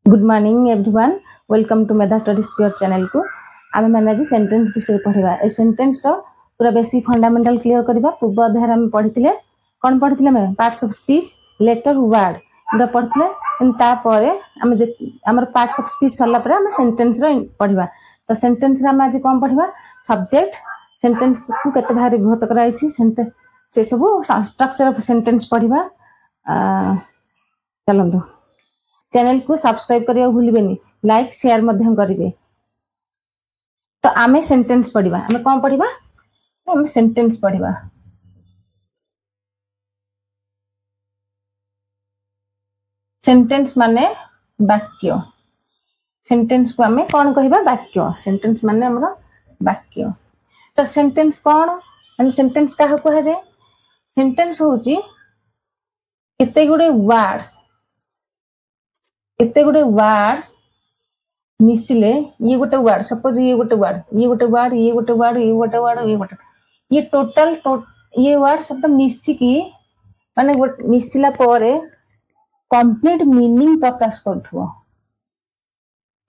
Good morning everyone welcome to Medha study sphere channel को आम मैंने आज सेंटेंस विषय पढ़ा ए सेंटेंस पूरा बेसिक फंडामेंटल क्लियर करवा पूर्व अध्याय आम पढ़ी कौन पढ़ी आम parts of speech letter word पूरा पढ़ते आम पार्ट्स ऑफ स्पीच सरला आम सेंटेंस पढ़ा तो सेंटेंस आम आज कौन पढ़ा सब्जेक्ट सेंटेंस को केते भाग विभक्त कराई से सब स्ट्रक्चर ऑफ सेंटेंस पढ़ा चलतु चैनल को सब्सक्राइब करिया भूलिबेनी लाइक शेयर मध्यम करिवे। तो आमे सेंटेंस पढ़िबा आमे कोन पढ़िबा आमे सेंटेंस पढ़िबा। सेंटेंस माने वाक्य सेंटेंस को आमे कोन कहिबा वाक्य सेंटेंस माने हमरो वाक्य। तो सेंटेंस कोन माने सेंटेंस काहा कहा जाय सेंटेंस होची केते गुडे वर्ड्स एते गोटे वर्ड्स मिसिले ये गोटे वर्ड सपोज ये गोटे वर्ड ये गोटे वर्ड ये गोटे वर्ड ये गोटे वर्ड ये गोटे ये टोटल ये वर्ड सब मिसिकी माने मिसिला परे कंप्लीट मीनिंग प्रकाश करथबो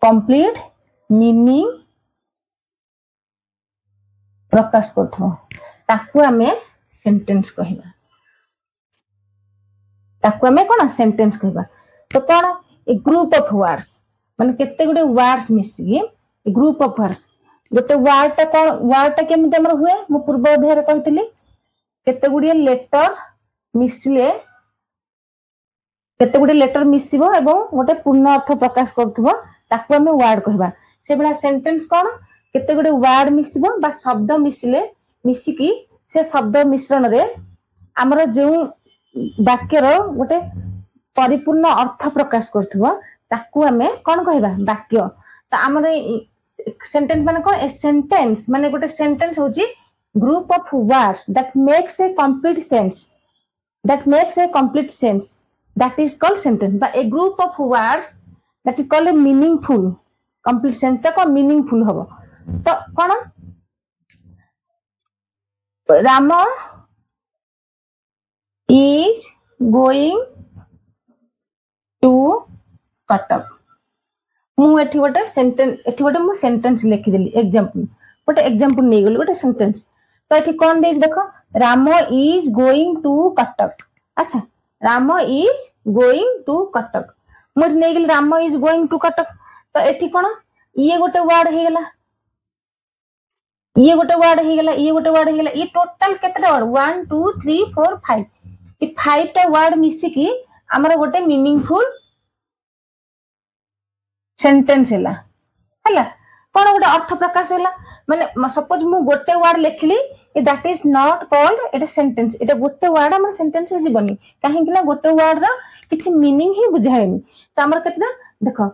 कंप्लीट मीनिंग प्रकाश करथबो ताकू हमें सेंटेंस कहिबा ताकू हमें कोन सेंटेंस कहिबा। तो कोन ए ग्रुप ऑफ वर्ड्स माने केते गुडे वर्ड्स मिसिकी ग्रुप ऑफ वर्ड्स गोटे वर्ड केमिते हमर हुए मु पूर्व अध्याय रे कहितली केते गुडे लेटर मिसिले केते गुडे लेटर मिसिबो एवं गोटे पूर्ण अर्थ प्रकाश करथबो ताकू हमें वर्ड कहबा। से बडा सेंटेंस कोन केते गुडे वर्ड मिसिबो बा शब्द मिसिले मिसिकी से शब्द मिश्रण रे हमर जे वाक्य रो गोटे परिपूर्ण अर्थ प्रकाश करथबो ताकू हमें कोन कहबा वाक्य। तो हमर सेंटेंस माने कोन ए सेंटेंस माने गोटे सेंटेंस होची group of words that makes a complete sense that is called sentence बा a group of words that is called a meaningful complete sense ता को मीनिंगफुल हबो। तो कोन Ram is going to Cuttack मु एठी गोटे सेंटेंस लिखि देली एग्जांपल गोटे एग्जांपल नै गेली गोटे सेंटेंस। तो एठी कोन देस देखो Ram is going to Cuttack. अच्छा Ram is going to Cuttack मु नै गेली Ram is going to Cuttack. तो एठी कोन ये गोटे वर्ड हे गेला ये गोटे वर्ड हे गेला ये गोटे वर्ड हे गेला ये टोटल केतेटा वर्ड 1 2 3 4 5 ये 5 टा वर्ड मिसी की हमर गोटे मीनिंगफुल सेंटेंस हैला कोन गोटे अर्थ प्रकाश हैला माने सपोज मु गोटे वर्ड लिखली that is not called it sentence इटा गोटे वर्ड हमर सेंटेंस हे जीवनी काहे कि ना गोटे वर्ड रा किछि मीनिंग ही बुझाएनी। तो हमर केतना देखो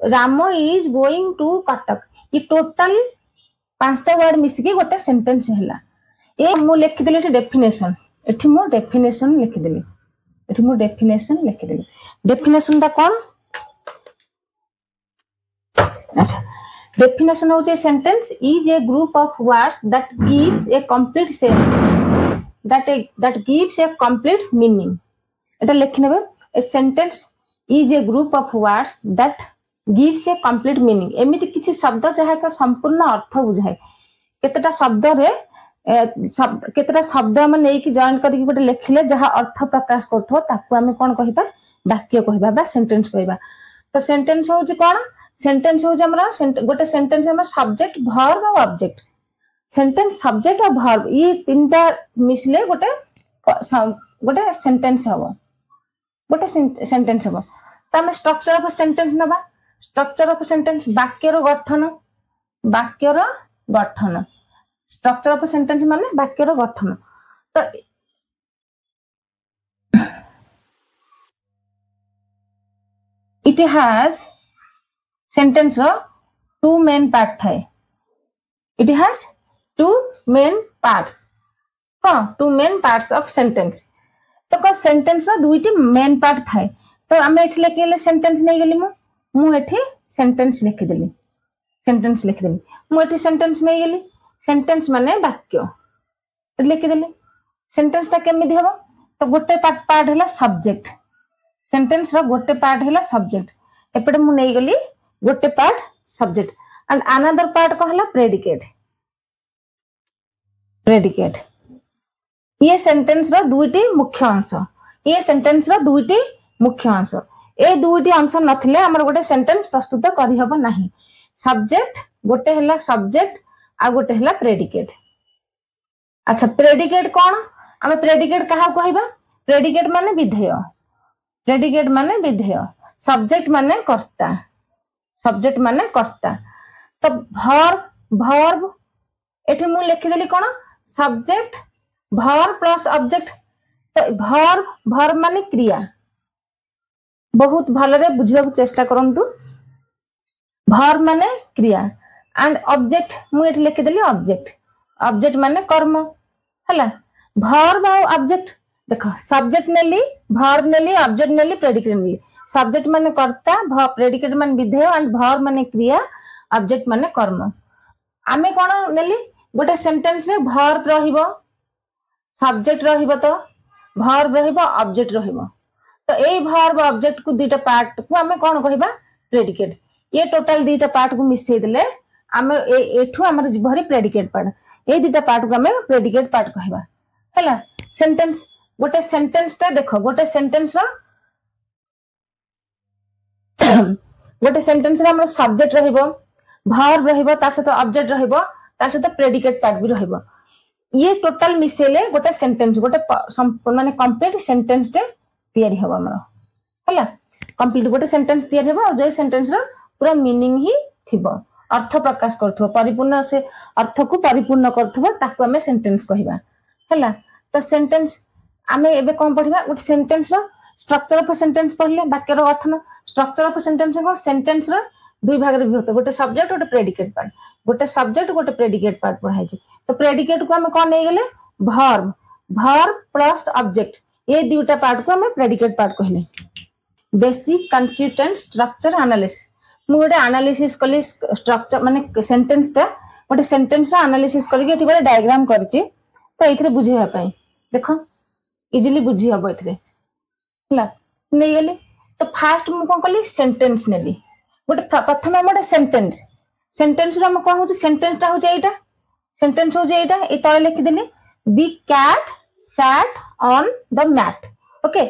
Ram is going to Cuttack ये टोटल 5 टा वर्ड मिसी की गोटे सेंटेंस हैला। ए मु लिखि देली डेफिनेशन एठी मु डेफिनेशन लिखि देली एठी मु डेफिनेशन लिखि देली डेफिनेशन दा कोन अच्छा डेफिनेशन हो जे sentence is a group of words that gives a complete sense that gives a complete meaning एटा लिखि नेबे a sentence is a group of words that gives a complete meaning एमिति किछि शब्द जहा का संपूर्ण अर्थ बुझाए केतेटा शब्द रे केतेटा शब्द हम नै कि जॉइन करी गोटे लिखले जहा अर्थ प्रकाश करथो ताकू हमें कोन कहिबा वाक्य कहिबा बा सेंटेंस कहिबा। तो सेंटेंस हो जे कोन सेंटेंस हो जे हमरा गोटे सेंटेंस हमर सब्जेक्ट वर्ब और ऑब्जेक्ट सेंटेंस सब्जेक्ट और वर्ब ये तीनटा मिसले गोटे सेंटेंस हबो गोटे सेंटेंस हबो। त हम स्ट्रक्चर ऑफ सेंटेंस नबा स्ट्रक्चर ऑफ सेंटेंस वाक्य रो गठन स्ट्रक्चर ऑफ सेंटेंस माने वाक्य रो गठन। तो इट हैज सेंटेंस रो 2 मेन पार्ट थाए इट हैज 2 मेन पार्ट्स हां 2 मेन पार्ट्स ऑफ सेंटेंस। तो को सेंटेंस रो दुईटी मेन पार्ट थाए। तो हम एठी लिखले सेंटेंस नै गेली मु एठी सेंटेंस लिखि देली मु एठी सेंटेंस नै गेली सेंटेंस माने वाक्य लिखि देली सेंटेंस ता केमिति हबो। तो गोटे पार्ट हैला सब्जेक्ट सेंटेंस रो गोटे पार्ट हैला सब्जेक्ट एपटे मु नहीं गली गोटे part subject and another part कहला प्रेडिकेट प्रेडिकेट ये सेंटेंस रो दुईटी मुख्य अंश ये सेंटेंस रो दुईटी मुख्य अंश ए दुईटी अंश नथिले हमर गोटे सेंटेंस प्रस्तुत करि हबो नाही सब्जेक्ट गोटे हला सब्जेक्ट आ गोटे हला प्रेडिकेट अच्छा प्रेडिकेट कौन आम प्रेडिकेट क्या कहबा प्रेडिकेट माने विधेय प्रेडिकेट माने विधेय सब्जेक्ट माने कर्ता सब्जेक्ट माने कर्ता तो वर्ब वर्ब एठी मु लिखि देली कोन सब्जेक्ट वर्ब प्लस ऑब्जेक्ट तो वर्ब वर्ब माने क्रिया बहुत भलरे बुझिया चेष्टा करंतु वर्ब माने क्रिया एंड ऑब्जेक्ट मु एठी लिखि देली ऑब्जेक्ट ऑब्जेक्ट माने कर्म हला वर्ब और ऑब्जेक्ट देखो सब्जेक्ट नेली वर्ब नेली ऑब्जेक्ट नेली प्रेडिकेट नेली सब्जेक्ट माने कर्ता प्रेडिकेट माने विधेय एंड वर्ब माने क्रिया ऑब्जेक्ट माने कर्म आमे कोन नेली गोटे सेंटेंस रे वर्ब रहिबो सब्जेक्ट रहिबो तो वर्ब रहिबो ऑब्जेक्ट रहिबो तो एई वर्ब ऑब्जेक्ट को दुईटा पार्ट को आमे कोन कहिबा प्रेडिकेट ये टोटल दुईटा पार्ट को मिसै देले आमे एठु हमर भरी प्रेडिकेट पार्ट ए दुईटा पार्ट को आमे प्रेडिकेट पार्ट कहिबा हला सेंटेंस गोटे सेंटेंस ता देखो गोटे सेंटेंस रो गोटे सेंटेंस रे हमर सब्जेक्ट रहिबो वर्ब रहिबो ता सहित ऑब्जेक्ट रहिबो ता सहित प्रेडिकेट पार्ट भी रहिबो ये टोटल मिसेले गोटे सेंटेंस गोटे माने कंप्लीट सेंटेंस टे तयारी हबो हमर हला कंप्लीट गोटे सेंटेंस तयारी हबो और जे सेंटेंस रो पूरा मीनिंग ही थिबो अर्थ प्रकाश करथबो परिपूर्ण से अर्थ को परिपूर्ण करथबो ताको हमें सेंटेंस कहिबा हला तो सेंटेंस आमे एबे कोन पढिबा गोटे सेंटेंस रो स्ट्रक्चर ऑफ सेंटेंस पढले वाक्य रो गठन स्ट्रक्चर ऑफ सेंटेंस को सेंटेंस रो दुई भाग रे विभक्त गोटे सब्जेक्ट गोटे प्रेडिकेट पार्ट गोटे सब्जेक्ट गोटे प्रेडिकेट पार्ट पढाई छै तो प्रेडिकेट को हम कोन नै गेले वर्ब वर्ब प्लस ऑब्जेक्ट ये दुईटा पार्ट को हम प्रेडिकेट पार्ट कहले बेसिक कंस्टिट्यूएंट स्ट्रक्चर एनालिसिस मु गोटे एनालिसिस कली स्ट्रक्चर माने सेंटेंस टा गोटे सेंटेंस रा एनालिसिस करके एठी गोटे डायग्राम करछि तो एथिरे बुझिया पई देखो इजीली बुझी हबो एथिरे हला नै गेले तो फास्ट मु कोन कली सेंटेंस नेली गोटे प्रथम हम गोटे सेंटेंस सेंटेंस रो हम कोन होछि सेंटेंस टा होछि एटा सेंटेंस होछि एटा ए तळे लिखि देली the cat sat on the mat okay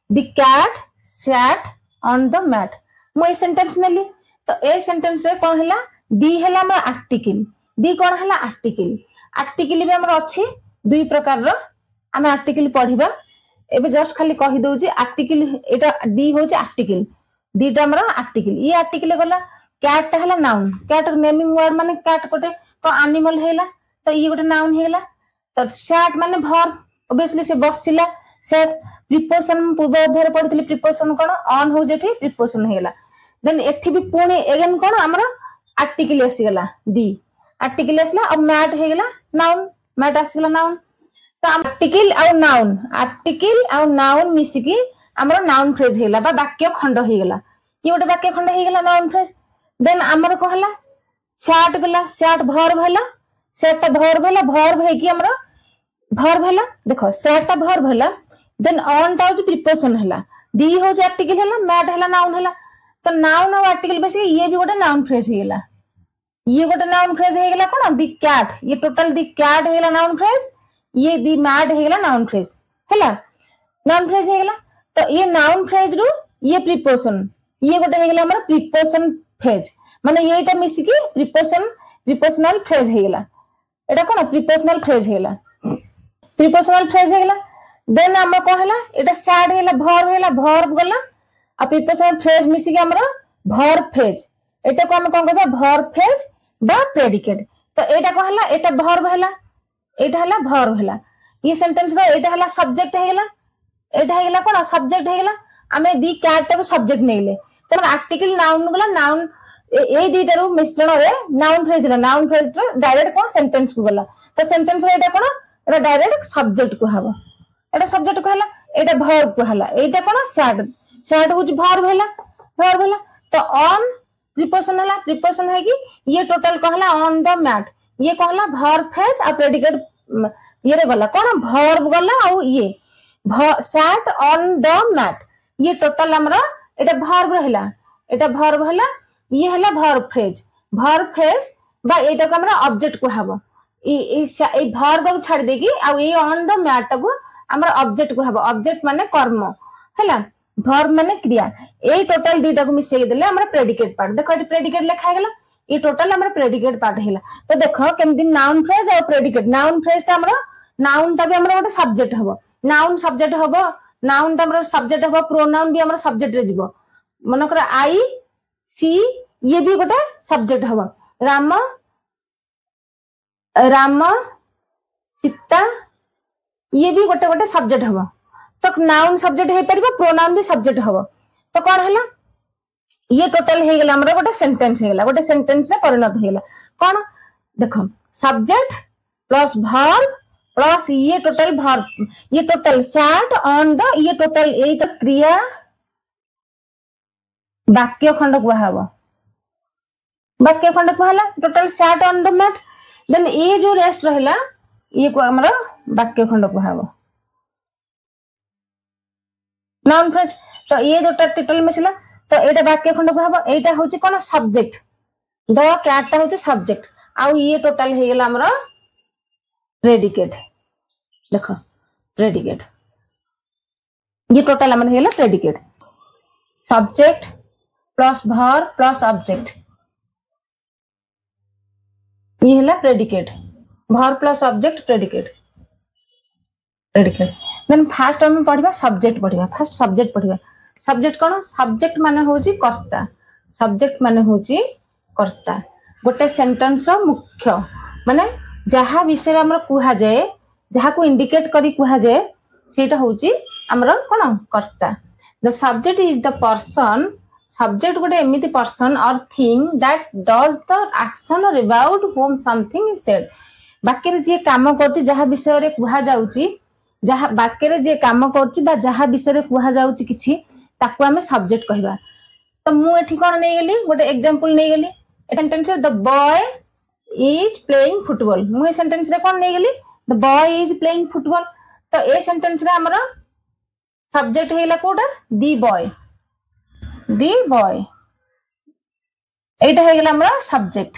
the cat sat on the mat मु ए सेंटेंस नेली तो ए सेंटेंस रे कोन हला दी हला हम आर्टिकल दी कोन हला आर्टिकल आर्टिकल भी हमर अछि दुई प्रकार रो हम आर्टिकल पढिबा एबे जस्ट खाली कहि दउची आर्टिकल एटा दी होची आर्टिकल दीटा हमर आर्टिकल ये आर्टिकल गला कैट हला नाउन कैट नेमिंग वर्ड माने कैट कोटे को एनिमल हेला तो ये गोटे नाउन हेला तो सैट माने वर्ब ऑब्वियसली से बसिला सैट प्रीपोजिशन पूर्व अध्याय पढितली प्रीपोजिशन कोन ऑन हो जेठी प्रीपोजिशन हेला देन एठी भी पुणी अगेन कोन हमर आर्टिकल आसीगला दी आर्टिकल आसला अब मैट हेगला नाउन मैट आसीगला नाउन तो आर्टिकल और नाउन मिसिकी हमर नाउन फ्रेज हेला बा वाक्य खंड हेगला ये गोटे वाक्य खंड हेगला नाउन फ्रेज देन हमर कहला सैट गला सैट वर्ब हला सैट वर्ब हला वर्ब है कि हमर वर्ब हला देखो सैट वर्ब हला देन ऑन ता प्रीपोजिशन हला दी हो जे आर्टिकल हला मैट हला नाउन हला तो नाउन और आर्टिकल बेसिक ये भी गोटे नाउन फ्रेज हेगला ये गोटे नाउन फ्रेज हेगला कोन दी कैट ये टोटल दी कैट हेगला नाउन फ्रेज ये दी मैट हेगला नाउन फ्रेज हला नाउन फ्रेज हेगला तो ये नाउन फ्रेज रू ये प्रीपोजिशन ये गोटे हेगला हमर प्रीपोजिशन फ्रेज माने येटा मिसिकी प्रीपोजिशनल फ्रेज हेगला एटा कोन प्रीपोजिशनल फ्रेज हेगला देन हम को हला एटा सैड हेला वर्ब गला आ प्रीपोजिशनल फ्रेज मिसिकी हमर वर्ब फ्रेज एटा को हम कोन कहबा वर्ब फ्रेज बा प्रेडिकेट तो एटा को हला एटा वर्ब हला एटा हला वर्ब हला ये सेंटेंस रो एटा हला सब्जेक्ट हेगला एटा हेगला कोन सब्जेक्ट हेगला हमें दी कैट को सब्जेक्ट नेले तो आर्टिकल नाउन गला नाउन ए दीटा रो मिश्रण रे नाउन फ्रेज डायरेक्ट कोन सेंटेंस को गला तो सेंटेंस रे एटा कोन एटा डायरेक्ट सब्जेक्ट को हबो एटा सब्जेक्ट को हला एटा वर्ब को हला एटा कोन सैड हो वर्ब हला तो ऑन प्रीपोजिशन है कि ये टोटल कहला ऑन द मैट ये कहला वर्ब फ्रेज आ प्रेडिकेट ये रे गला कोन वर्ब गला आ ये सैट ऑन द मैट ये टोटल हमरा एटा वर्ब रहला एटा वर्ब हला ये हला वर्ब फ्रेज बा एटा को हमरा ऑब्जेक्ट को हबो ई वर्ब को छाड़ देकी आ ई ऑन द मैट को हमरा ऑब्जेक्ट को हबो ऑब्जेक्ट माने कर्म हला वर्ब माने क्रिया ए टोटल दीटा को मिसई देले हमरा प्रेडिकेट पार्ट देखो एटी प्रेडिकेट लिखा गेला ये टोटल हमरा प्रेडिकेट पार्ट हैला तो देखो केमदी नाउन फ्रेज और प्रेडिकेट नाउन फ्रेज ता हमरा नाउन ता भी हमरा गोटे सब्जेक्ट हबो नाउन सब्जेक्ट हबो नाउन ता हमरा सब्जेक्ट हबो प्रोनाउन भी हमरा सब्जेक्ट रे जीवो मन कर आई सी ये भी गोटे सब्जेक्ट हबो राम राम सीता ये भी गोटे गोटे सब्जेक्ट हबो तो नाउन सब्जेक्ट हे परबो प्रोनाउन भी सब्जेक्ट हबो तो कोन हला ये टोटल हे गेला हमरा गोटे सेंटेंस हे गेला गोटे सेंटेंस रे परिणत हे गेला कोन देखो सब्जेक्ट प्लस वर्ब प्लस ये टोटल वर्ब ये टोटल सैट ऑन द ये टोटल ए तो क्रिया वाक्य खंड को हबो वाक्य खंड को हला टोटल sat on the mat then ये जो रेस्ट रहला ये को हमरा वाक्य खंड को हबो नाउन फ्रेज तो ये जो टोटल मिसला तो एटा वाक्य खंड को हबो एटा होची कोन सब्जेक्ट द कैट ता होची सब्जेक्ट आ ये टोटल हे गेला हमरा प्रेडिकेट देखो प्रेडिकेट ये टोटल हमर हे गेला predicate subject plus verb plus object ये हेला predicate verb plus object predicate then first हम पढ़िबा सब्जेक्ट पढ़िबा फास्ट सब्जेक्ट पढ़िबा सब्जेक्ट कोन सब्जेक्ट माने होची कर्ता सब्जेक्ट माने होची कर्ता गोटे सेंटेंस रो मुख्य माने जहा विषय हमर कुहा जाए जहा को इंडिकेट करी कुहा जाए सेटा होची हमर कोन कर्ता the subject is the person subject गोटे एमिति पर्सन और thing that does the action और अबाउट व्होम समथिंग इज सेड वाक्य रे जे काम करची जहा विषय रे कुहा जाउची जहा वाक्य रे जे काम करची बा जहा विषय रे कुहा जाउची किछि ताकू हमें सब्जेक्ट कहबा तो मु एठी कोन नै गेली गोटे एग्जांपल नै गेली a sentence the boy is playing football मु ए सेंटेंस रे कोन नै गेली the boy is playing football तो ए सेंटेंस रे हमरा सब्जेक्ट हेला कोडा दी बॉय एटा हे गेला हमरा सब्जेक्ट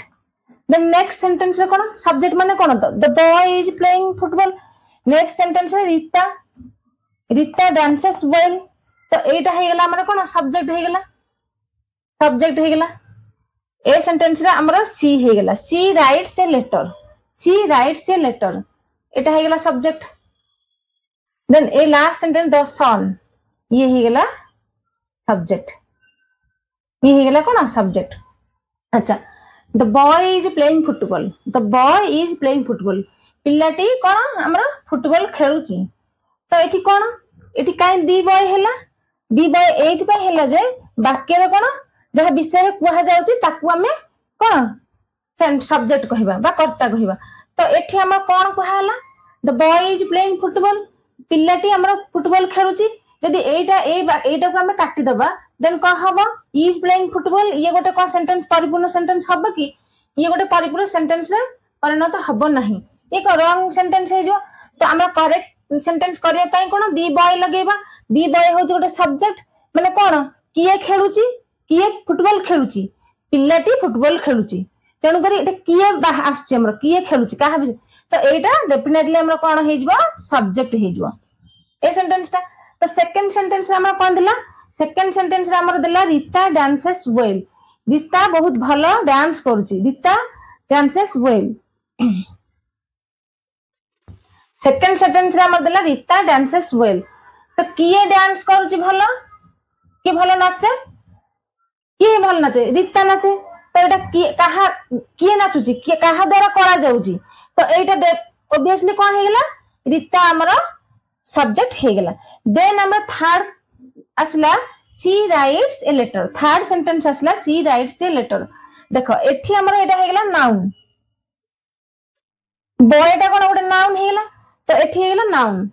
देन नेक्स्ट सेंटेंस रे कोन सब्जेक्ट माने कोन तो the boy is playing football next sentence रे रीता डांसेस वेल तो एटा हे गेला हमरा कोन सब्जेक्ट हे गेला ए सेंटेंस रे हमरा सी हे गेला सी राइट्स ए लेटर एटा हे गेला subject then a last sentence the sun ये हे गेला सब्जेक्ट ये हे गेला कोन सब्जेक्ट अच्छा the boy is playing football पिल्लाटी कोन हमरा फुटबॉल खेलुची तो एठी कोन एठी काई दी बॉय हेला दी बॉय एथि पे हेला जे वाक्य रे कोन जहा विषय कुहा जाउची ताकू हमें कोन सब्जेक्ट कहबा बा कर्ता कहबा तो एठी हमरा कोन कुहा हला the boy is playing football पिल्लाटी हमरा फुटबॉल खेलुची यदि एटा को हमें काटी दबा देन का हबो इज प्लेइंग फुटबॉल ये गोटे कोन सेंटेंस परिपूर्ण सेंटेंस हबो कि ये गोटे परिपूर्ण सेंटेंस रे परिणत हबो नहीं एक रॉन्ग सेंटेंस है जो तो हमरा करेक्ट सेंटेंस करिया पई कोन दी बॉय लगेबा दी बॉय हो गोटे सब्जेक्ट माने कोन किए खेलुची किए फुटबॉल खेलुची पिल्लाटी फुटबॉल खेलुची तेनु करी एटा किए आछे हमर किए खेलुची काहा तो एटा डेफिनेटली हमर कोन हे जबो सब्जेक्ट हे जबो ए सेंटेंस ता तो सेकंड सेंटेंस हमर कोन दिला सेकंड सेंटेंस रे हमर दिला रीता डांसेस वेल रीता बहुत भलो डांस करूची Rita dances well second sentence रे हमर दिला रीता डांसेस वेल तो किए डांस करूची भलो कि भलो नाचे किए भलो नाचे रीता नाचे तो एटा किए नाचुची किए काहा द्वारा करा जाउची तो एटा ऑब्वियसली कोन हे गेला रीता हमर सब्जेक्ट हे गेला देन हमर थर्ड असला she writes a letter third sentence असला सी राइट्स ए लेटर देखो एठी हमर एटा हे गेला नाउन बॉय टा कोन गोटे नाउन हे गेला तो एठी हे गेला नाउन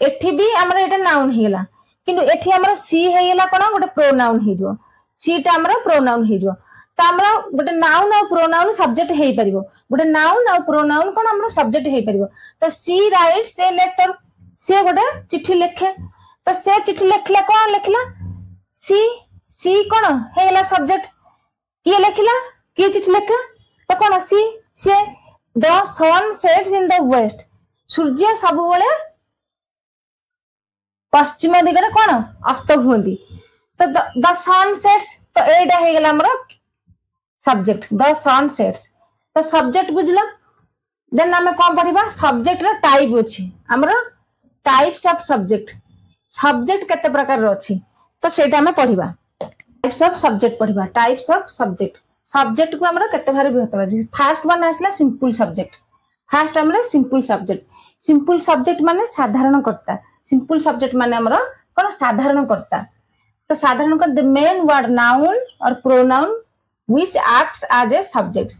एठी भी हमर एटा नाउन हे गेला किंतु एठी हमर सी हे गेला कोन गोटे प्रोनाउन हे जो सी टा हमर प्रोनाउन हे जो तो हमर गोटे नाउन और प्रोनाउन सब्जेक्ट हे परिबो गोटे नाउन और प्रोनाउन कोन हमर सब्जेक्ट हे परिबो तो सी राइट्स ए लेटर से गोटे चिट्ठी लिखे तो से चिट्ठी लिखला कोन लिखला सी सी कौन हेला सब्जेक्ट किए लिखला किए चिठी लेखा तो कौन सी से the sun sets in the west सूर्य सब बेले पश्चिम दिगरे कौन अस्त हुंदी तो द सन सेट्स तो एटा हे गेला हमर सब्जेक्ट द सन सेट्स तो सब्जेक्ट बुझला देन आमे कोन पढिबा सब्जेक्ट रो टाइप अछि हमर टाइप्स ऑफ सब्जेक्ट केते प्रकार रो अछि तो सेटा हमें पढिबा टाइप्स ऑफ सब्जेक्ट पढिबा टाइप्स ऑफ सब्जेक्ट को हमरा केते भारे विभक्त अछि फर्स्ट वन आसला सिंपल सब्जेक्ट फर्स्ट हमरा सिंपल सब्जेक्ट माने साधारण कर्ता सिंपल सब्जेक्ट माने हमरा कोन साधारण कर्ता तो साधारण कर द मेन वर्ड नाउन और pronoun which acts as a subject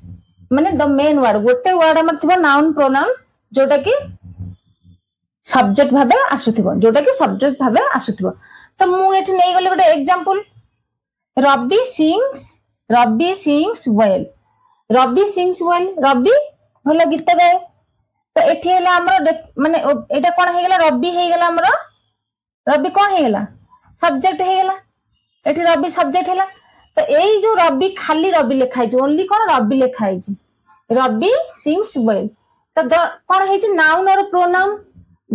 माने द मेन वर्ड गोटे वर्ड हमर थिबो नाउन प्रोनाउन जोटा कि सब्जेक्ट भाबे आसुथिबो जोटा कि सब्जेक्ट भाबे आसुथिबो तो मु एठी नै गले गोटे एग्जांपल रबी सिंग्स वेल रबी भलो गीत गाए तो एठी हैला हमर माने एटा कोन हे गेला रबी हे गेला हमर रबी कोन हे गेला सब्जेक्ट हे गेला एठी रबी सब्जेक्ट हैला तो एई जो रबी खाली रबी लिखाई छै ओनली कोन रबी लिखाई छै रबी सिंग्स वेल तो कोन हे छै नाउन और प्रोनाउन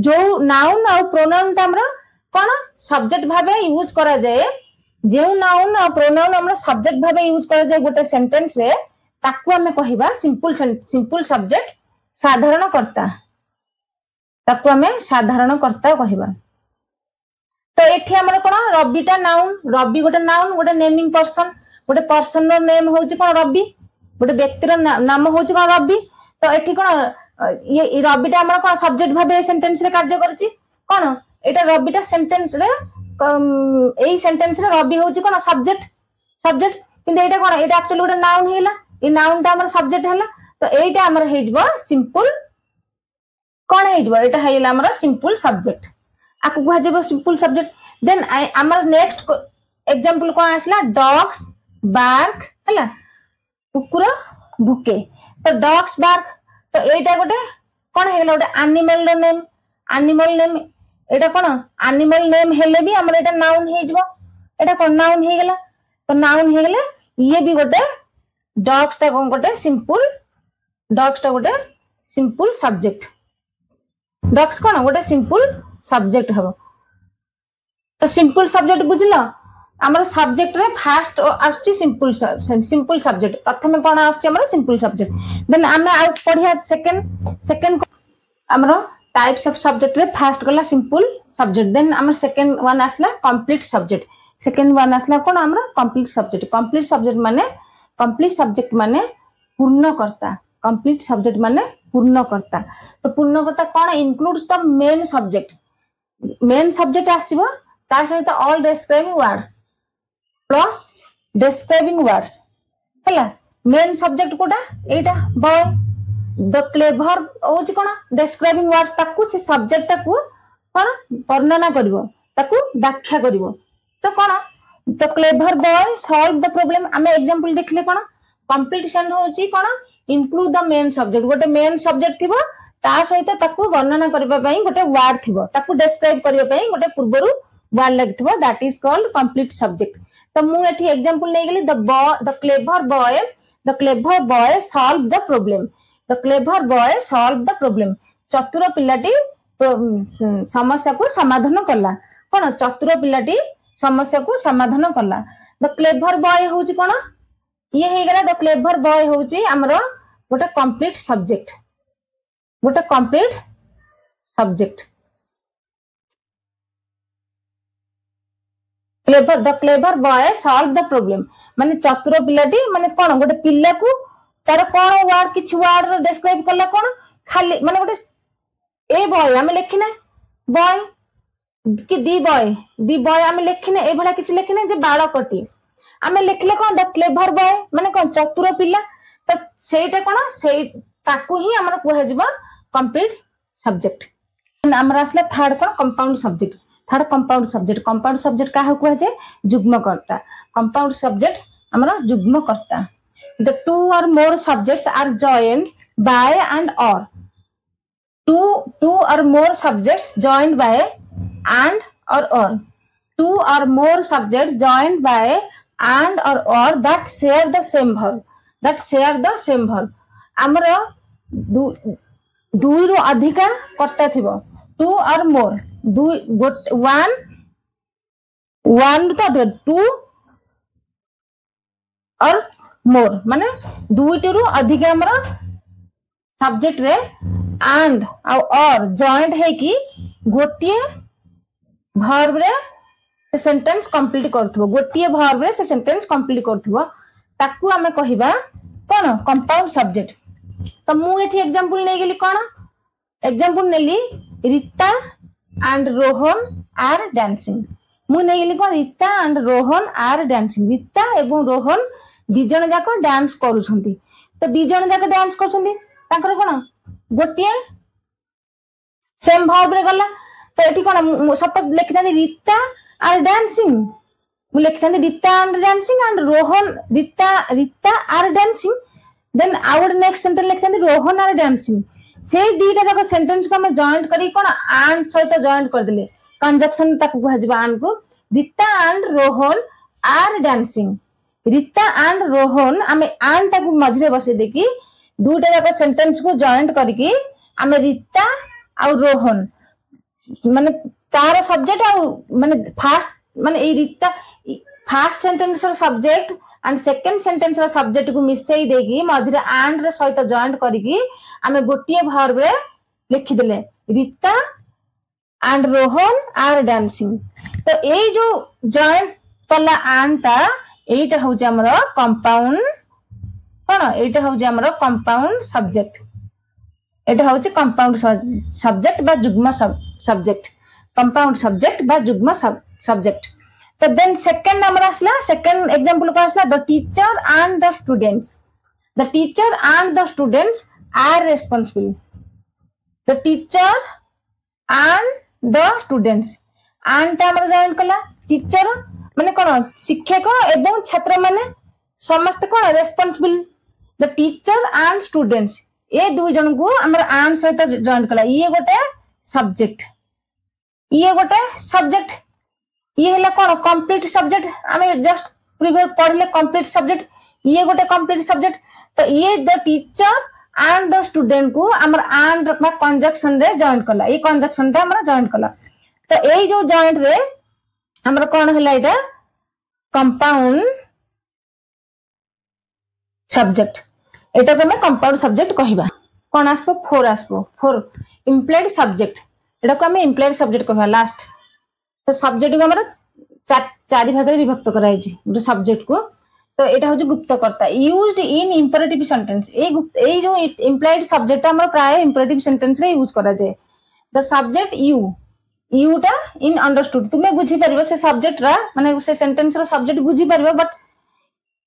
जो नाउन और प्रोनाउन ता हमरा कोन सब्जेक्ट भाबे यूज करा जाए जे नाउन और प्रोनाउन हमरा सब्जेक्ट भाबे यूज करा जाए गोटे सेंटेंस रे ताकू हमें कहिबा सिंपल सब्जेक्ट साधारण कर्ता ताकू हमें साधारण कर्ता कहिबा तो एठी हमर कोन रबिटा नाउन रबी गोटे नाउन गोटे नेमिंग पर्सन रो नेम होउची कोन रबी गोटे व्यक्ति रो नाम होउची कोन रबी तो एठी कोन ये रबिटा हमर कोन सब्जेक्ट भाबे सेंटेंस रे कार्य करची कोन एटा रबिटा सेंटेंस रे एई सेंटेंस रे रबी होउची कोन सब्जेक्ट किंतु एटा कोन एटा एक्चुअली गोटे नाउन हेला ए नाउन ता हमर सब्जेक्ट हला तो एटा हमर हेजबो सिंपल कोन हेजबो एटा हेला हमर सिंपल सब्जेक्ट आकु कुहा जेबो सिंपल सब्जेक्ट देन हमर नेक्स्ट एग्जांपल कोन आसला डॉग्स बार्क हला कुकुर भुके तो डॉग्स बार्क तो एटा गोटे कोन हेला गोटे एनिमल नेम एटा कोन एनिमल नेम हेले भी हमर एटा नाउन हेजबो एटा कोन नाउन हे गेला तो नाउन हे गेले ये भी गोटे डॉग्स टा कोन गोटे सिंपल सब्जेक्ट डॉग्स कोन गोटे सिंपल सब्जेक्ट हबो तो सिंपल सब्जेक्ट बुझलो हमर सब्जेक्ट रे फर्स्ट आछि सिंपल सब्जेक्ट प्रथम कोन आछि हमर सिंपल सब्जेक्ट देन हमें आ पढिया सेकंड हमर टाइप्स ऑफ सब्जेक्ट रे फर्स्ट गला सिंपल सब्जेक्ट देन हमर सेकंड वन आसला कंप्लीट सब्जेक्ट कोन हमर कंप्लीट सब्जेक्ट माने पूर्णकर्ता कंप्लीट सब्जेक्ट माने पूर्णकर्ता तो पूर्णकर्ता कोन इंक्लूड्स द मेन सब्जेक्ट आसीबो ता सहित all describing words plus describing words हला main subject Kota Etah boy the clever होची कोन डिस्क्राइबिंग वर्ड्स ताकू से सब्जेक्ट ताकू कोन वर्णना करबो ताकू व्याख्या करबो तो कोन the clever boy solve the problem हमें एग्जांपल देखले कोन कंप्लीशन होची कोन इंक्लूड द मेन सब्जेक्ट गोटे मेन सब्जेक्ट थिबो ता सहित ताकू वर्णना करबा पई गोटे वर्ड थिबो ताकू डिस्क्राइब करबा पई गोटे पूर्वरु वर्ड लागथिबो that is called complete subject तो मु एठी एग्जांपल नै गेली the clever boy solve the problem चतुर पिलाटी समस्या को समाधान कला कोन चतुर पिलाटी समस्या को समाधान कला द क्लेवर बॉय होची कोन ये हे गेला द क्लेवर बॉय होची हमरो गोटे complete subject the clever boy solve the problem माने चतुर पिलाटी माने कोन गोटे पिल्ला को तार कोन वर्ड किछ वर्ड रो डिस्क्राइब करला कोन खाली माने गोटे ए बॉय हमें लिखिना बॉय कि दी बॉय हमें लिखिना ए भला किछ लिखिना जे बाळकटी हमें लिखले कोन द क्लेवर बॉय माने कोन चतुर पिल्ला तो सेटा कोन से ताकू ही हमर कोहे जिवो कंप्लीट सब्जेक्ट हमर असले थर्ड कोन कंपाउंड सब्जेक्ट का कोहे जे युग्मकर्ता कंपाउंड सब्जेक्ट हमर युग्मकर्ता the two or more subjects are joined by and or two or more subjects joined by and or two or more subjects joined by and or that share the same verb ଆମର ଦୁଇ ରୁ ଅଧିକା कर्ता थिबो to or more one तो to or मोर माने दुईटी रु अधिका हमर सब्जेक्ट रे and और जॉइंट है कि गोटिए वर्ब रे से सेंटेंस कंप्लीट करथबो गोटिए वर्ब रे से सेंटेंस कंप्लीट करथबो ताकू हमें कहिबा कोन कंपाउंड सब्जेक्ट। तो मु एठी एग्जांपल नै गेली कोन एग्जांपल नेली Rita and Rohan are dancing मु नै गेली कोन Rita and Rohan are dancing Rita एवं रोहन दी जण जाको डांस करूछंती तो दी जण जाको डांस करूछंती ताकर कोन गोटिए सेम वर्ब रे गला तो एठी कोन सपोज लिखिथानी रीता आर डांसिंग मु लिखिथानी Rita and dancing and Rohan Rita are dancing then our next sentence लिखिथानी रोहन आर डांसिंग से दीटा जाको सेंटेंस को हम जॉइंट करी कोन एंड सहित जॉइंट कर देले कंजक्शन ताकू कहजिबा एंड को Rita and Rohan are dancing Rita and Rohan आमे एंड ताकू मझरे बसे देखी दुटा जाको सेंटेंस को जॉइंट करके आमे रीता आ रोहन माने तार सब्जेक्ट आ माने फास्ट माने ए रीता फास्ट सेंटेंस रो सब्जेक्ट एंड सेकंड सेंटेंस रो सब्जेक्ट को मिसई देगी मझरे एंड रे सहित जॉइंट करके आमे गोटिए वर्ब रे लिखि देले Rita and Rohan are dancing. तो ए जो जॉइंट कला एंड ता एटा होजे हमरो कंपाउंड कोन एटा होजे हमरो कंपाउंड सब्जेक्ट एटा होजे कंपाउंड सब्जेक्ट बा जुग्म सब्जेक्ट कंपाउंड सब्जेक्ट बा जुग्म सब्जेक्ट। तो देन सेकंड नंबर आसला सेकंड एग्जांपल को आसला the teacher and the students are responsible the teacher and the students and हमर जॉइन कला टीचर माने कोन शिक्षक एवं छात्र माने समस्त कोन responsible the teacher and students ए दुई जन को हमर एंड सहित जॉइन कला ये गोटे सब्जेक्ट ये हला कोन कंप्लीट सब्जेक्ट हमें जस्ट प्रीवियस पढ़ले कंप्लीट सब्जेक्ट ये गोटे कंप्लीट सब्जेक्ट। तो ये the teacher and the student को हमर एंड रखना कंजक्शन रे जॉइन कला ये कंजक्शन रे हमर जॉइन कला। तो ए जो जॉइंट रे हमर कोन हला इटा कंपाउंड सब्जेक्ट एटा को हमें कंपाउंड सब्जेक्ट कहिबा कोन आसबो फोर इम्प्लाइड सब्जेक्ट एटा को हमें इम्प्लाइड सब्जेक्ट कहबा लास्ट। तो सब्जेक्ट को हमर चारि भाग रे विभक्त कराई छि जो सब्जेक्ट को तो एटा होजे गुप्तकर्ता यूज्ड इन इंपेरेटिव सेंटेंस ए जो इम्प्लाइड सब्जेक्ट हमर प्राय इंपेरेटिव सेंटेंस रे यूज करा जाय द सब्जेक्ट यू टा इन अंडरस्टूड तुम्हें बुझी परबो से सब्जेक्ट रा माने से सेंटेंस रो सब्जेक्ट बुझी परबो but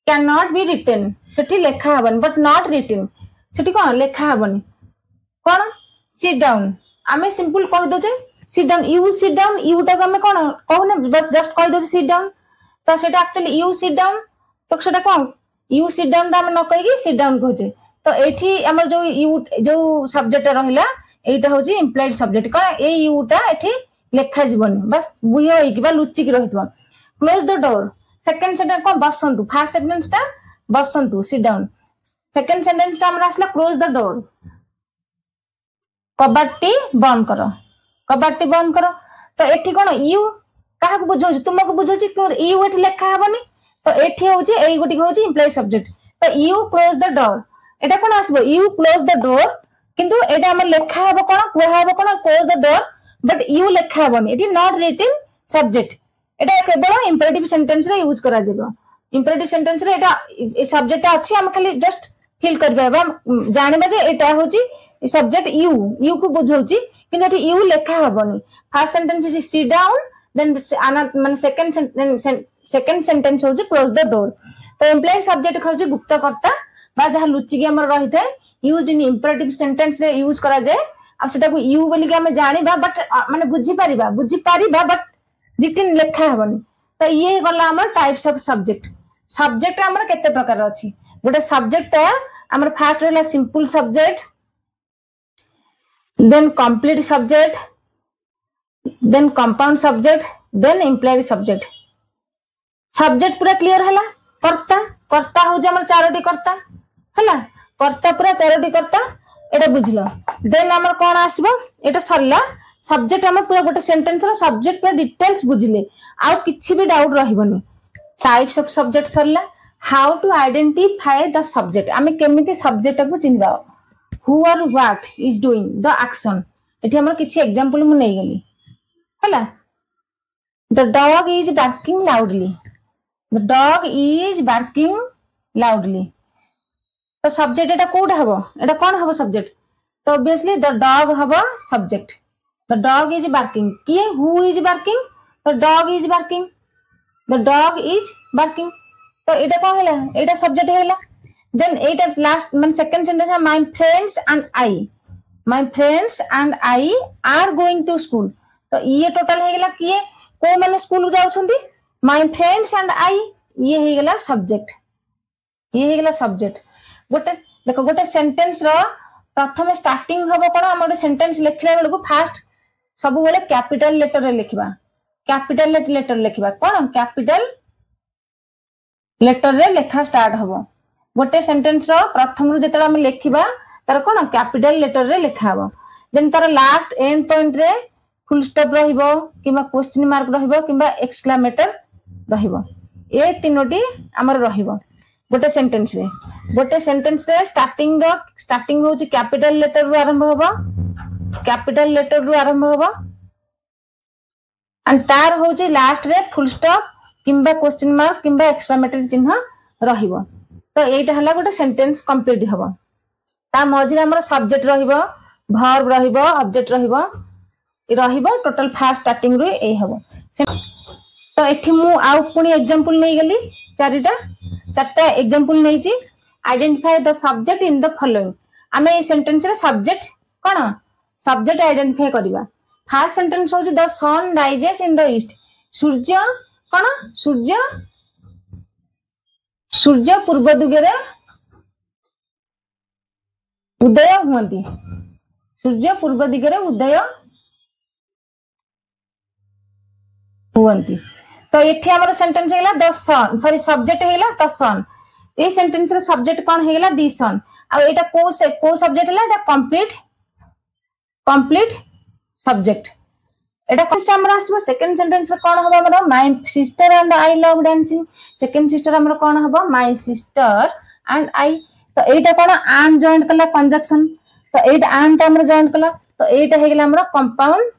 can not be written सेठी लेखा हबन बट नॉट रिटन सेठी कोन लेखा हबन कोन सिट डाउन आमे सिंपल कह दो जे सिट डाउन यू टा हमें कोन कहने बस जस्ट कह दो सिट डाउन तो सेटा एक्चुअली यू सिट डाउन तो सेटा कोन यू सिट डाउन हम न कहि सिट डाउन कहजे। तो एठी हमर जो सब्जेक्ट रहला एटा होची implied subject cone A you टा एठी लेखा जीवन बस बुयो होई कि बा लुच्ची कि रहितबा। Close the door second sentence को बसंतु फर्स्ट सेंटेंस ता बसंतु सिट डाउन सेकंड सेंटेंस ता हमरा आसला क्लोज द डोर कबाटी बंद करो तो एठी कोन यू काहा को बुझौ तुमको बुझौ छि तो यू एठी लेखा हबनी तो एठी होची एई गोटी होची इम्प्लाइड सब्जेक्ट। तो यू क्लोज द डोर एटा कोन आसबो यू क्लोज द डोर किंतु एटा हमर लेखा हबो कोन कोहा हबो कोन close the door but you लेखा हबनी it is not written subject एटा केवल इंपेरेटिव सेंटेंस रे यूज करा जेबो इंपेरेटिव सेंटेंस रे एटा ए सब्जेक्ट अछि हम खाली जस्ट फील करबा जानबा जे एटा होची सब्जेक्ट यू को बुझौची किंतु एटी यू लेखा हबनी first sentence is sit down then माने सेकंड सेंटेंस होची क्लोज द डोर। तो एम्प्लॉय सब्जेक्ट होची गुप्तकर्ता बा जहा लुचि के हमर रही थाए यूज इन इंपेरेटिव सेंटेंस रे यूज करा जाय आ सेटा को यू बोली के हम जानिबा बट माने बुझी परिबा बट रिटन लेखा हबनी। तो ये गला हमर टाइप्स ऑफ सब्जेक्ट हमर केते प्रकार अछि गोटे सब्जेक्ट हमर फर्स्ट रहला simple subject then complete subject then compound subject then implied subject subject पूरा क्लियर है कर्ता कर्ता हूँ आम चारोटी कर्ता है कर्ता पूरा चारोटी कर्ता एटा बुझल देन आम कौन आसो एटा सरला सब्जेक्ट आम पूरा गोटे सेंटेंस सब्जेक्ट पूरा डिटेल्स बुझिले आउ किछि भी डाउट रहबनी टाइप्स ऑफ सब्जेक्ट सरला how to identify the subject आम केमिति सब्जेक्ट को चिन्हबा who or what is doing the action एठी हमर किछि एग्जांपल मु नै गेली हैला the dog is barking loudly the dog is barking loudly तो सब्जेक्ट एटा कोड हबो एटा कोन हबो सब्जेक्ट तो ऑब्वियसली द डॉग हबो subject the dog is barking किए who is barking the dog is barking the dog is barking तो एटा कोन हैला एटा सब्जेक्ट हैला देन एटा लास्ट मन सेकंड सेंटेंस है my friends and I are going to school तो ये टोटल हैला किए को माने स्कूल जाउछंती माय फ्रेंड्स एंड आई ये हैला सब्जेक्ट गोटे देखो गोटे सेंटेंस रो प्रथम स्टार्टिंग हबो कोन हम गोटे सेंटेंस लिखला बेलको फास्ट सब बेले कैपिटल लेटर रे लिखबा कैपिटल लेटर लिखबा कोन कैपिटल लेटर रे लिखा स्टार्ट हबो गोटे सेंटेंस रो प्रथम रु जेतला हम लिखबा तार कोन कैपिटल लेटर रे लिखा हबो देन तार लास्ट एंड पॉइंट रे फुल स्टॉप रहिबो किबा क्वेश्चन मार्क रहिबो किबा एक्सक्लेमेटर रहिबो ए तीनोटी हमर रहिबो गोटे सेंटेंस रे स्टार्टिंग होची कैपिटल लेटर रु आरंभ होबो एंड तार होची लास्ट रे फुल स्टॉप किंबा क्वेश्चन मार्क किंबा एक्सक्लेमेटरी चिन्ह रहिबो तो एटा हला गोटे सेंटेंस कंप्लीट हबो ता मझी हमर सब्जेक्ट रहिबो वर्ब रहिबो ऑब्जेक्ट रहिबो टोटल फास्ट स्टार्टिंग रु ए हबो तो एठी मु आउ पुनी एग्जांपल नै गेली चारटा एग्जांपल नै छी identify the subject in the following आमे ए सेंटेंस रे सब्जेक्ट कोन सब्जेक्ट आइडेंटिफाई करबा फर्स्ट सेंटेंस होची the sun rises in the east सूर्य कोन सूर्य पूर्व दिगरे उदय हुंती सूर्य पूर्व दिगरे उदय हुंती तो एठी हमर सेंटेंस हेला द सन सॉरी सब्जेक्ट हेला द सन ए सेंटेंस रे सब्जेक्ट कोन हेला द सन आ एटा को सब्जेक्ट हेला एटा कंप्लीट सब्जेक्ट एटा फर्स्ट हमर आसबो सेकंड सेंटेंस रे कोन हबो हमर my sister and I love dancing second sister हमर कोन हबो माय सिस्टर एंड आई तो एटा कोन एंड जॉइंट कला कंजक्शन तो एटा एंड हमर जॉइंट कला तो एटा हेला हमर कंपाउंड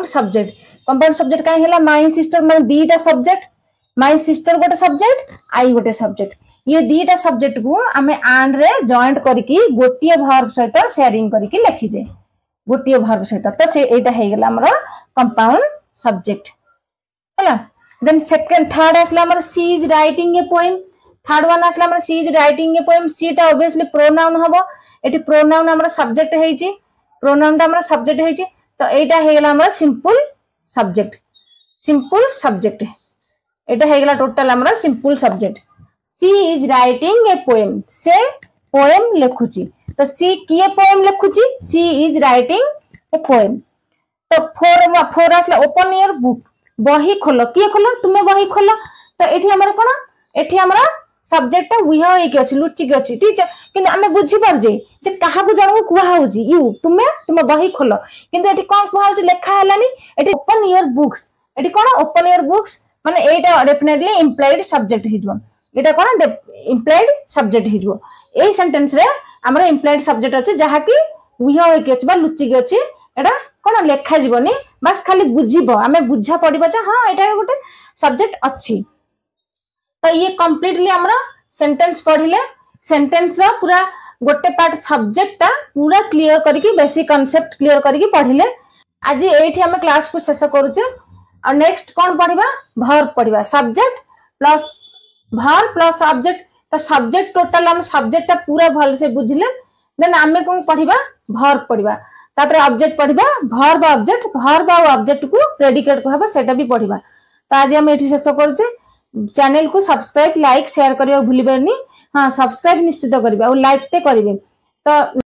सब्जेक्ट काहे हेला माय सिस्टर माने दीटा सब्जेक्ट माय सिस्टर गोटे सब्जेक्ट आई गोटे सब्जेक्ट ये दीटा सब्जेक्ट को हमें एंड रे जॉइंट करके गोटिए वर्ब सहित शेयरिंग करके लिखि जे गोटिए वर्ब सहित तो से एटा हे गेला हमर कंपाउंड सब्जेक्ट हैला देन सेकंड थर्ड आसला हमर she is writing a poem third one आसला हमर she is writing a poem she टा ऑब्वियसली प्रोनाउन हबो एटी प्रोनाउन हमर सब्जेक्ट हेची प्रोनाउन टा हमर सब्जेक्ट हेची तो एटा हे गेला हमर सिंपल सब्जेक्ट एटा हे गेला टोटल हमर simple subject she is writing a poem से पोएम लिखुची तो सी किए पोएम लिखुची she is writing a poem तो फोर आसला ओपन योर बुक बही खोलो किए खोलो तुमे बही खोलो तो एठी हमर कोन एठी हमर सब्जेक्ट वी हो एक अछि लुचि के अछि ठीक किंतु हमें बुझी पर जे काहा को जणो कुहा होजी यू तुमे बही खोलो किंतु एठी कोन कुहा होजी लेखा हलानी एठी ओपन योर बुक्स एठी कोन ओपन योर बुक्स माने एटा डेफिनेटली इंप्लाइड सब्जेक्ट हिजबो एटा कोन इंप्लाइड सब्जेक्ट हिजबो ए सेंटेंस रे हमर इंप्लाइड सब्जेक्ट अछि जहा कि वी हो एक अछि बा लुचि के अछि एटा कोन लेखा जीवनी बस खाली बुझिबो हमें बुझा पड़िबो जे हां एटा गोटे सब्जेक्ट अछि तो ये कंप्लीटली हमरा सेंटेंस पढ़िले सेंटेंस रा पूरा गोटे पार्ट सब्जेक्ट ता पूरा क्लियर करके बेसिक कांसेप्ट क्लियर करके पढ़िले आज एठी हम क्लास को शेष करूचे और नेक्स्ट कोन पढ़िबा वर्ब पढ़िबा सब्जेक्ट प्लस ऑब्जेक्ट तो सब्जेक्ट टोटल हम सब्जेक्ट पूरा भल से बुझले देन आमे कोन पढ़िबा वर्ब पढ़िबा तापर ऑब्जेक्ट पढ़िबा वर्ब और ऑब्जेक्ट को प्रेडिकेट कहबा सेटा भी पढ़िबा तो आज हम एठी शेष करूचे चैनल को सब्सक्राइब लाइक शेयर करियो भूलिबेनी हां सब्सक्राइब निश्चित करिवे और लाइक ते करिवे तो